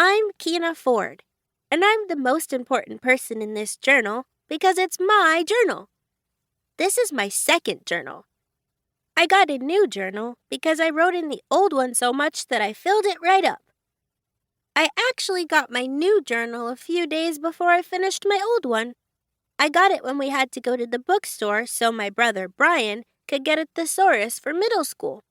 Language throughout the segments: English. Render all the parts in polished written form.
I'm Keena Ford, and I'm the most important person in this journal because it's my journal. This is my second journal. I got a new journal because I wrote in the old one so much that I filled it right up. I actually got my new journal a few days before I finished my old one. I got it when we had to go to the bookstore so my brother Brian could get a thesaurus for middle school.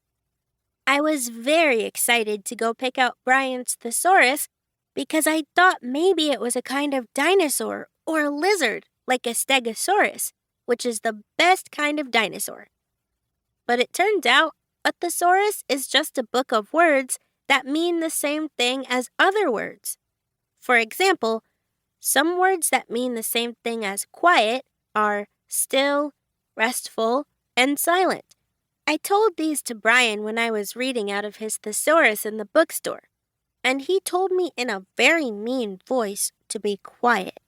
I was very excited to go pick out Brian's thesaurus because I thought maybe it was a kind of dinosaur or a lizard like a stegosaurus, which is the best kind of dinosaur. But it turned out a thesaurus is just a book of words that mean the same thing as other words. For example, some words that mean the same thing as quiet are still, restful, and silent. I told these to Brian when I was reading out of his thesaurus in the bookstore, and he told me in a very mean voice to be quiet.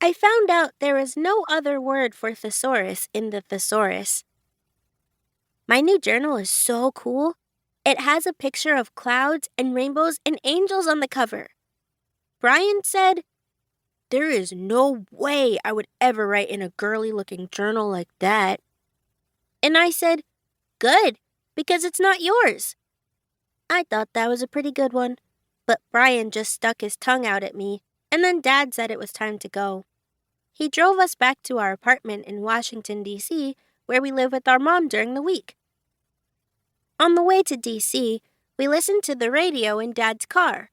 I found out there is no other word for thesaurus in the thesaurus. My new journal is so cool. It has a picture of clouds and rainbows and angels on the cover. Brian said, "There is no way I would ever write in a girly-looking journal like that." And I said, "Good, because it's not yours." I thought that was a pretty good one, but Brian just stuck his tongue out at me, and then Dad said it was time to go. He drove us back to our apartment in Washington, D.C., where we live with our mom during the week. On the way to D.C., we listened to the radio in Dad's car.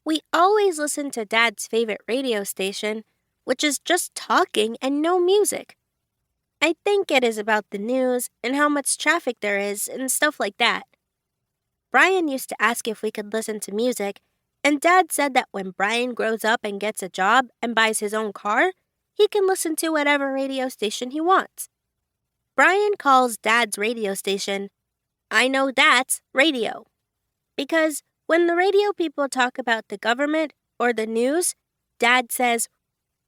We always listen to Dad's favorite radio station, which is just talking and no music. I think it is about the news and how much traffic there is and stuff like that. Brian used to ask if we could listen to music, and Dad said that when Brian grows up and gets a job and buys his own car, he can listen to whatever radio station he wants. Brian calls Dad's radio station, "I Know That's Radio," because when the radio people talk about the government or the news, Dad says,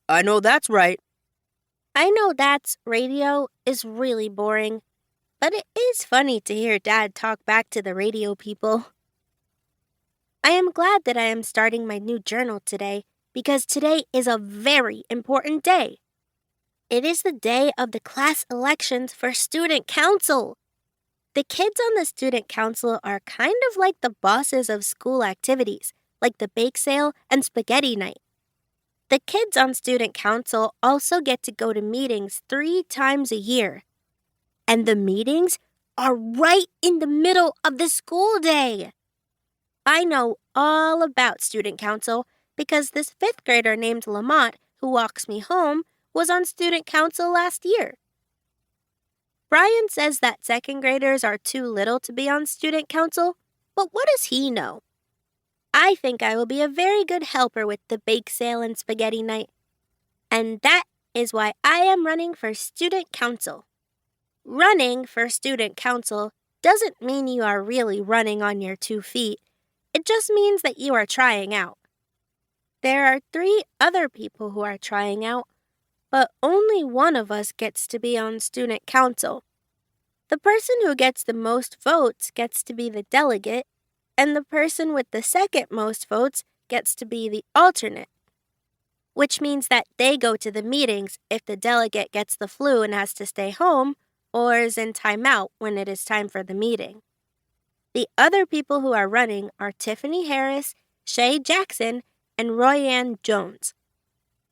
"I know that's right." I Know That's Radio is really boring, but it is funny to hear Dad talk back to the radio people. I am glad that I am starting my new journal today because today is a very important day. It is the day of the class elections for student council. The kids on the student council are kind of like the bosses of school activities, like the bake sale and spaghetti night. The kids on student council also get to go to meetings 3 times a year. And the meetings are right in the middle of the school day. I know all about student council because this 5th grader named Lamont, who walks me home, was on student council last year. Brian says that 2nd graders are too little to be on student council, but what does he know? I think I will be a very good helper with the bake sale and spaghetti night. And that is why I am running for student council. Running for student council doesn't mean you are really running on your 2 feet. It just means that you are trying out. There are 3 other people who are trying out, but only one of us gets to be on student council. The person who gets the most votes gets to be the delegate, and the person with the second most votes gets to be the alternate, which means that they go to the meetings if the delegate gets the flu and has to stay home or is in timeout when it is time for the meeting. The other people who are running are Tiffany Harris, Shay Jackson, and Royanne Jones.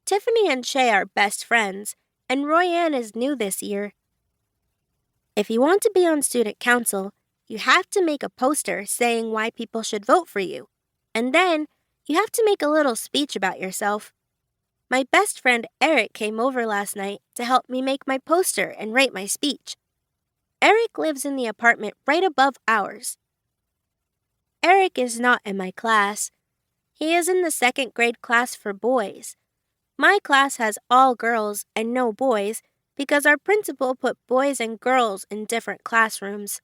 Tiffany and Shay are best friends, and Royanne is new this year. If you want to be on student council, you have to make a poster saying why people should vote for you, and then you have to make a little speech about yourself. My best friend Eric came over last night to help me make my poster and write my speech. Eric lives in the apartment right above ours. Eric is not in my class. He is in the 2nd grade class for boys. My class has all girls and no boys because our principal put boys and girls in different classrooms.